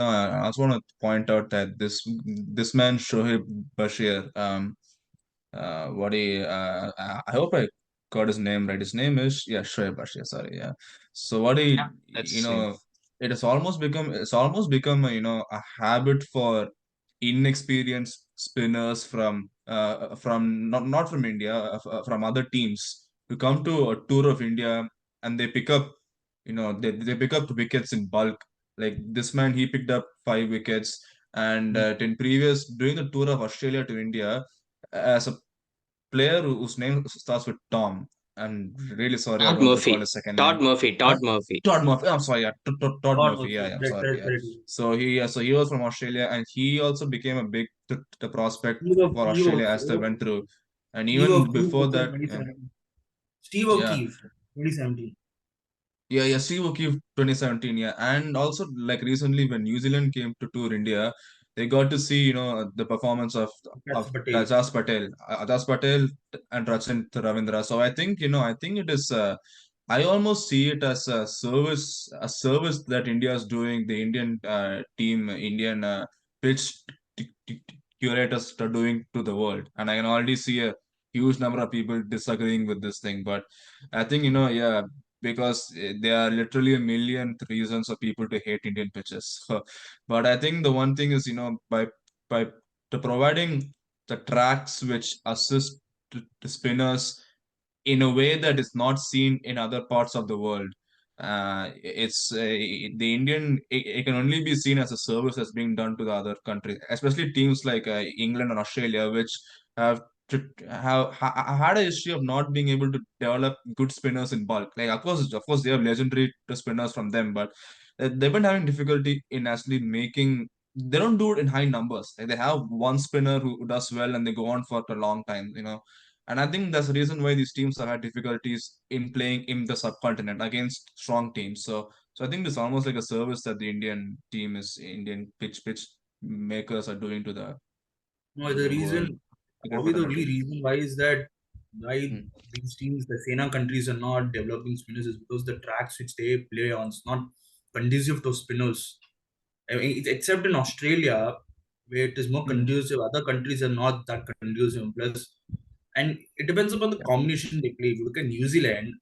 I also want to point out that this man Shoaib Bashir, what he I hope I got his name right. His name is, yeah, Shoaib Bashir. Sorry, yeah. So what Yeah, he, that's same. it's almost become a habit for inexperienced spinners from not from India, from other teams to come to a tour of India, and they pick up, they pick up wickets in bulk. Like this man, he picked up 5 wickets, and in previous during the tour of Australia to India, as a player whose name starts with Tom. I'm really sorry, I Todd don't recall Murphy. his second name. Todd Murphy. Huh? Todd Murphy. Todd Murphy. I'm sorry, yeah. Todd God Murphy. was Yeah, it. yeah, I'm Correct, sorry. correct, Yeah. correct. So he was from Australia, and he also became a big the prospect for Steve Australia as they O'Keefe, went through. And Steve even O'Keefe before also in that, yeah, 2017. Steve yeah. O'Keefe, 2017. Yeah, Steve O'Keefe 2017, yeah. And also like recently when New Zealand came to tour India, they got to see, the performance of That's Patel. Ajaz Patel and Rachin Ravindra. So I think it is I almost see it as a service that India is doing, the Indian team, Indian pitch curators are doing to the world. And I can already see a huge number of people disagreeing with this thing. But I think, yeah, because there are literally a million reasons for people to hate Indian pitches. But I think the one thing is, by providing the tracks which assist to spinners in a way that is not seen in other parts of the world. It's the Indian. It can only be seen as a service that's being done to the other countries, especially teams like England and Australia, which have had a history of not being able to develop good spinners in bulk. Like of course, they have legendary spinners from them, but they've been having difficulty in actually making. They don't do it in high numbers. Like they have one spinner who does well, and they go on for a long time. And I think that's the reason why these teams have had difficulties in playing in the subcontinent against strong teams. So I think it's almost like a service that the Indian pitch makers are doing to No, the the world reason, cricket probably the fraternity. only reason why is that why Hmm. these teams, the SENA countries, are not developing spinners is because the tracks which they play on is not conducive to spinners. I mean, except in Australia, where it is more Hmm. conducive. Other countries are not that conducive. Plus, and it depends upon the Yeah. combination they play. If you look at New Zealand,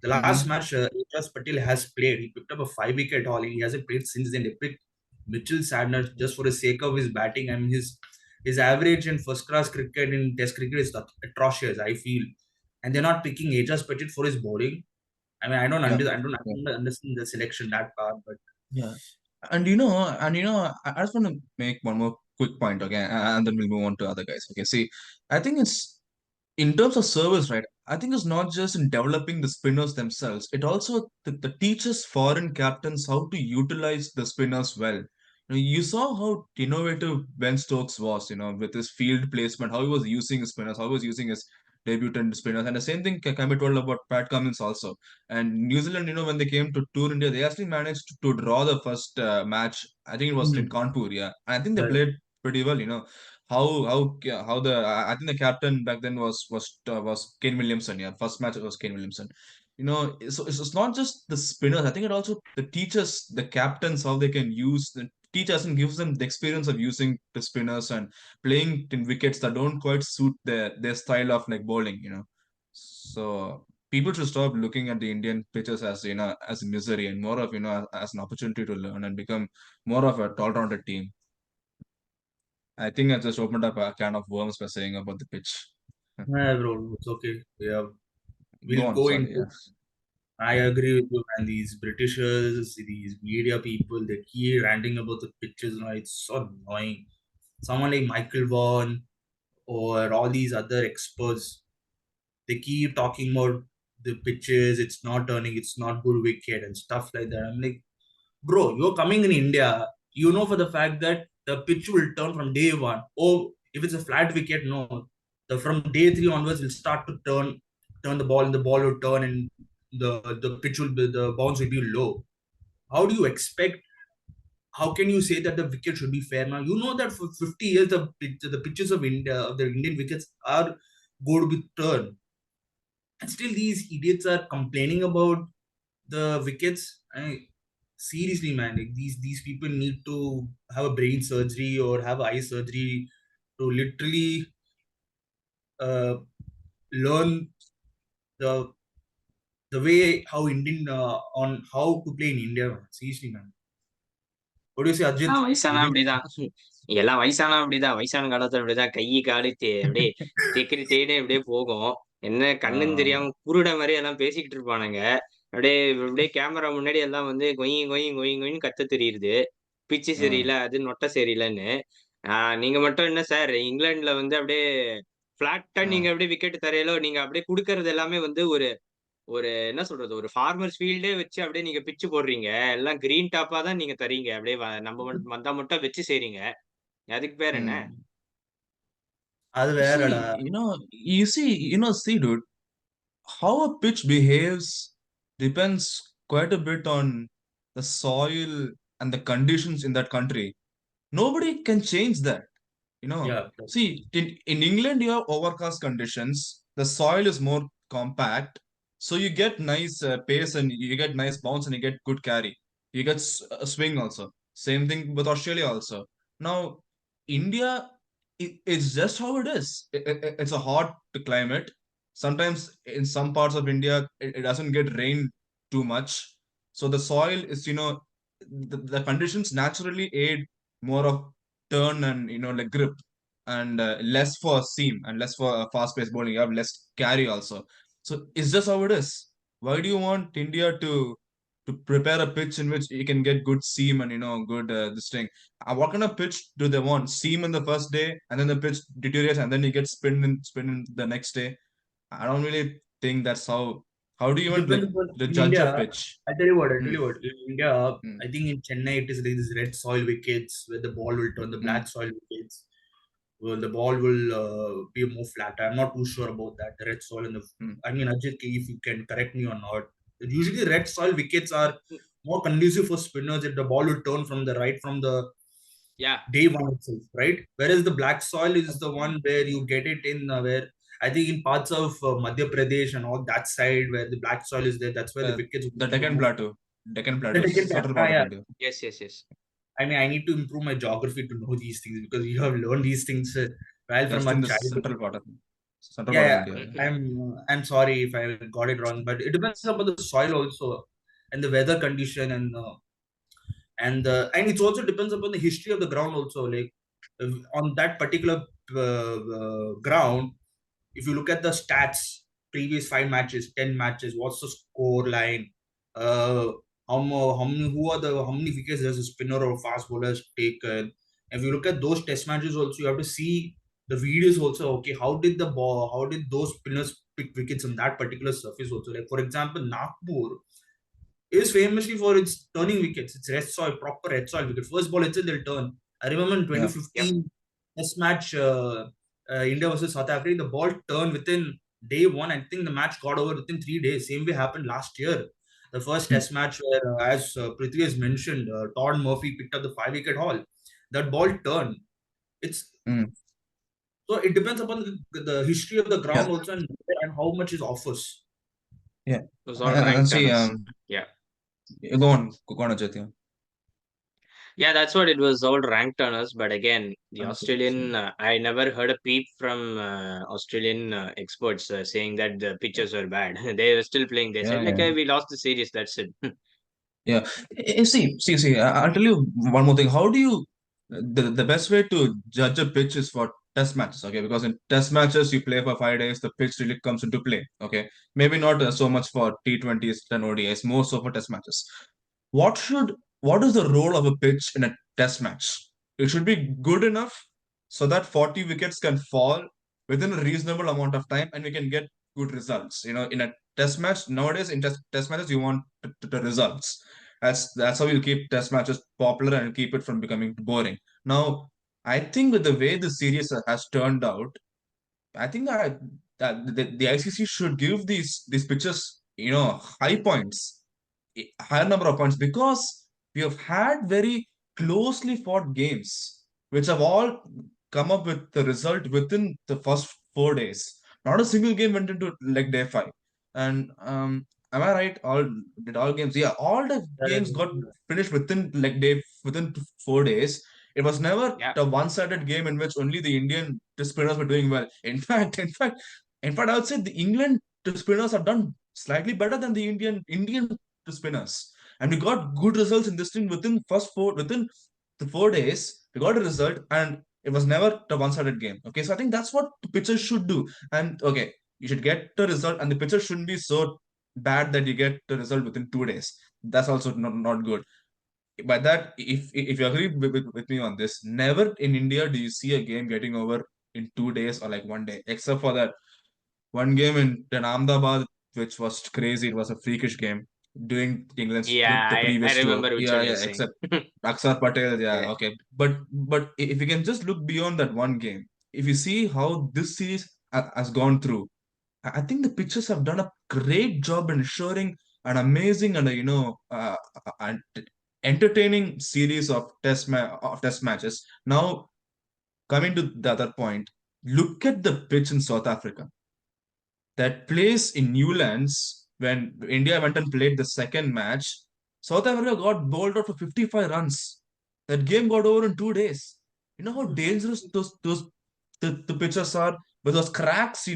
the last Mm-hmm. match Yashas Patel has played. He picked up a 5 wicket haul. He hasn't played since then. They picked Mitchell Sadner just for the sake of his batting. I mean, his average in first class cricket in Test cricket is atrocious. I feel, and they're not picking Yashas Patel for his bowling. I mean, Yeah. I don't Yeah. understand the selection that part, but Yeah. I just want to make one more quick point, okay, and then we'll move on to other guys. Okay, see, I think it's in terms of service, right? I think it's not just in developing the spinners themselves. It also the teaches foreign captains how to utilize the spinners well. You saw how innovative Ben Stokes was, with his field placement, how he was using his spinners, how he was using his debutant spinners, and the same thing can be told about Pat Cummins also. And New Zealand, when they came to tour India, they actually managed to draw the first match. I think it was in hmm, Kanpur, yeah. And I think they right. played pretty well. How the I think the captain back then was Kane Williamson. Yeah, first match it was Kane Williamson. So it's not just the spinners. I think it also the teachers, the captains, how they can use the teachers and gives them the experience of using the spinners and playing in wickets that don't quite suit their style of like bowling. So people should stop looking at the Indian pitchers as as misery and more of as an opportunity to learn and become more of a all-rounded team. I think I just opened up a can of worms by saying about the pitch. Yeah, bro, it's okay. Yeah, Go we'll on, go sorry, into. yeah. I agree with you, man. These Britishers, these media people, they keep ranting about the pitches. It's so annoying. Someone like Michael Vaughan or all these other experts, they keep talking about the pitches. It's not turning. It's not good wicket and stuff like that. I'm like, bro, you're coming in India. You know for the fact that the pitch will turn from day one. Oh, if it's a flat wicket, no. From day three onwards, will start to turn the ball, and the ball will turn, and the pitch will be, the bounce will be low. How do you expect? How can you say that the wicket should be fair now? You know that for 50 years the pitches of India, of the Indian wickets, are going to be turned, and still these idiots are complaining about the wickets. seriously, man, like these people need to have a brain surgery or have eye surgery to literally learn the the way how Indian on how to play in India, man. Seriously, man. What do you say, Ajit? வயசானா Maybe. அப்படிதான். எல்லாம் வயசானா அப்படிதான். வயசான காலத்துல அப்படிதான். கை, காலு அப்படியே தேக்கிரி தேய்னே அப்படியே போகும். என்ன கண்ணுன்னு Uh, தெரியாம குருட மாரி எல்லாம் பேசிக்கிட்டு இருப்பானுங்க. அப்படியே அப்படியே கேமரா முன்னாடி எல்லாம் வந்து கொய் கொய் கொய் கொய்ன்னு கத்த தெரியுது. பிச்சு uh, சரியில்ல, அது நொட்ட சரியில்லன்னு. நீங்க மட்டும் என்ன சார் இங்கிலாந்துல வந்து அப்படியே ஃபிளாட்டா uh. நீங்க அப்படியே விக்கெட் தரையில நீங்க அப்படியே குடுக்கறது எல்லாமே வந்து ஒரு ஒரு என்ன சொல்றது? ஒரு ஃபார்மர்ஸ் ஃபீல்டே வச்சு அப்படியே நீங்க பிட்ச் போடுறீங்க. எல்லாம் கிரீன் டாப்பா தான் நீங்க தர்றீங்க. அப்படியே நம்ம வந்தா மட்டும் வச்சு செய்றீங்க. அதுக்கு பேர் என்ன? Hmm. அது வேறடா. See, dude, how a pitch behaves depends quite a bit on the soil and the conditions in that country. Nobody can change that. Yeah. See, in England, you have overcast conditions. The soil is more compact. So you get nice pace and you get nice bounce and you get good carry. You get a swing also. Same thing with Australia also. Now, India, it's just how it is. It's a hot climate. Sometimes in some parts of India, it doesn't get rain too much. So the soil is, the conditions naturally aid more of turn and like grip and less for seam and less for fast paced bowling. You have less carry also. So it's just how it is. Why do you want India to prepare a pitch in which you can get good seam and good this thing? What kind of pitch do they want? Seam in the first day and then the pitch deteriorates and then you get spin in the next day. I don't really think that's how. How do you It even like depends upon the in judge a India. pitch? I tell you what. I tell Hmm. you what. In India, Hmm. I think in Chennai it is like this red soil wickets where the ball will turn. The Hmm. black soil wickets, well, the ball will be more flat. I'm not too sure about that. The red soil and the. Hmm. I mean, Ajit, if you can correct me or not. Usually, red soil wickets are more conducive for spinners. If the ball will turn from the right from the Yeah. day one itself, right? Whereas the black soil is the one where you get it in where I think in parts of Madhya Pradesh and all that side where the black soil is there, that's where the wickets The will Deccan move. Plateau. Deccan The Plateau, Deccan, central part of yeah. India. Yes, yes, yes. I mean, I need to improve my geography to know these things because you have learned these things right from Just our in the childhood. central part of Yeah, India. yeah. I'm sorry if I got it wrong, but it depends upon the soil also and the weather condition and it also depends upon the history of the ground also. Like on that particular ground, if you look at the stats, previous 5 matches, 10 matches, what's the score line? Uh, how many who are the how many wickets does a spinner or fast bowlers taken? If you look at those test matches also, you have to see the videos also. Okay, how did the ball? How did those spinners pick wickets on that particular surface also? Like for example, Nagpur is famously for its turning wickets. It's red soil, proper red soil wicket. First ball itself they'll turn. I remember in Yeah. 2015 test match India versus South Africa, the ball turned within day one. I think the match got over within 3 days. Same way happened last year. The first Hmm. test match where, as Prithvi has mentioned, Todd Murphy picked up the 5 wicket haul. That ball turned. It's Hmm. so it depends upon the history of the Yeah. ground also and how much it offers. Yeah. It was all ranked See, tennis. Yeah. go on, Ajit. Yeah. Yeah, that's what it was all ranked on us. But again, the Australian, I never heard a peep from Australian experts saying that the pitches were bad. They were still playing. They Yeah, said, like, yeah. hey, we lost the series. That's it. Yeah. See. I'll tell you one more thing. How do you the best way to judge a pitch is for test matches, okay? Because in test matches you play for 5 days, the pitch really comes into play, okay? Maybe not so much for T20s and ODIs, more so for test matches. What should what is the role of a pitch in a test match? It should be good enough so that 40 wickets can fall within a reasonable amount of time and we can get good results. In a test match nowadays, in test matches, you want the results. That's how you keep test matches popular and keep it from becoming boring. Now, I think with the way the series has turned out, I think that the ICC should give these pitches, high points, higher number of points, because we have had very closely fought games, which have all come up with the result within the first 4 days. Not a single game went into like day five, and Am I right? All games? Yeah, all the games got finished within 4 days. It was never Yeah. the one-sided game in which only the Indian spinners were doing well. In fact, I would say the England spinners have done slightly better than the Indian spinners, and we got good results in this thing within the 4 days. We got a result, and it was never the one-sided game. Okay, so I think that's what the pitchers should do. And okay, you should get the result, and the pitcher shouldn't be so bad that you get the result within 2 days. That's also not good. By that, if you agree with me on this, never in India do you see a game getting over in 2 days or like one day, except for that one game in Ahmedabad, which was crazy. It was a freakish game during England's Yeah, the I previous tour. remember which Yeah, one you're yeah. saying. Except Akshar Patel. Yeah, Yeah. okay. But if you can just look beyond that one game, if you see how this series has gone through, I think the pitchers have done a great job in ensuring an amazing and an entertaining series of test matches. Now, coming to the other point, look at the pitch in South Africa. That place in Newlands, when India went and played the second match, South Africa got bowled out for 55 runs. That game got over in 2 days. You know how dangerous the pitchers are with those cracks.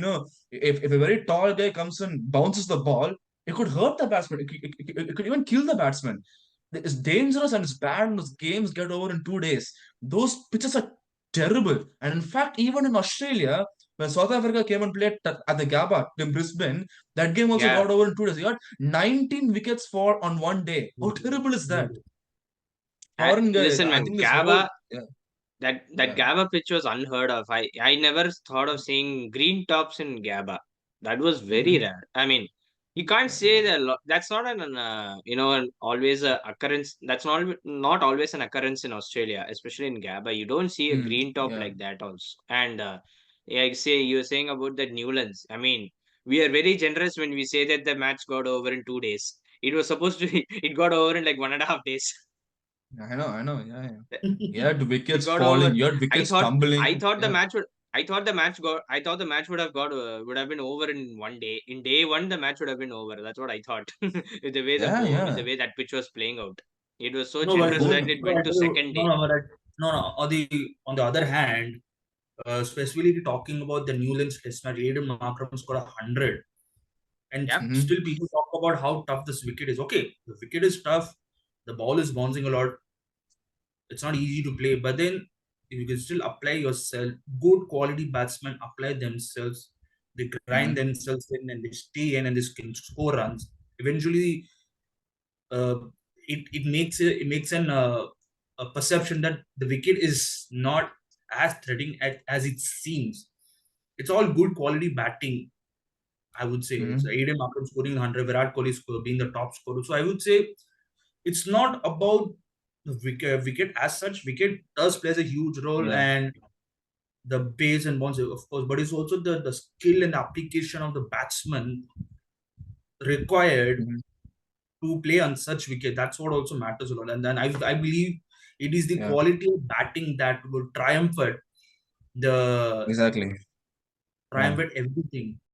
If a very tall guy comes and bounces the ball, it could hurt the batsman. It could even kill the batsman. It's dangerous and it's bad, and those games get over in 2 days. Those pitches are terrible. And in fact, even in Australia, when South Africa came and played at the Gabba in Brisbane, that game also Yeah. got over in 2 days. You got 19 wickets fall on one day. How terrible is that? Foreign guys, Listen, I man, think this whole Gabba, yeah, that yeah. Gabba pitch was unheard of. I never thought of seeing green tops in Gabba. That was very Mhm. rare. I mean, you can't say that that's not always a occurrence. That's not always an occurrence in Australia, especially in Gabba. You don't see a green top Yeah. like that also. And yeah, you're saying about that Newlands. I mean, we are very generous when we say that the match got over in 2 days. It was supposed to be, it got over in like 1.5 days. I know. Yeah, yeah. You had It wickets got falling. over. You had I wickets thought I tumbling. thought the Yeah, match would I thought the match got I thought the match would have been over in one day. In day one, the match would have been over. That's what I thought. With yeah. the way that pitch was playing out. It was so No, but generous Both. that it went to second day. no, no. On the other hand, specifically talking about the Newlands Test match, Aiden Markram scored 100, and Yeah. Mhm. still people talk about how tough this wicket is. Okay, the wicket is tough. The ball is bouncing a lot. It's not easy to play, but then you can still apply yourself. Good quality batsmen apply themselves. They grind Mhm. themselves in and they stay in and they can score runs. Eventually, uh, it makes a perception that the wicket is not as threatening as it seems. It's all good quality batting, I would say. It's Mhm. Aiden Markram scoring 100, Virat Kohli being the top scorer. So I would say it's not about the wicket as such. Wicket does plays a huge role, Yeah. and the base and bounce, of course, but it's also the skill and the application of the batsman required Mhm. to play on such wicket. That's what also matters a lot. And then I believe it is the Yeah. quality of batting that will triumph at Exactly. Yeah. everything.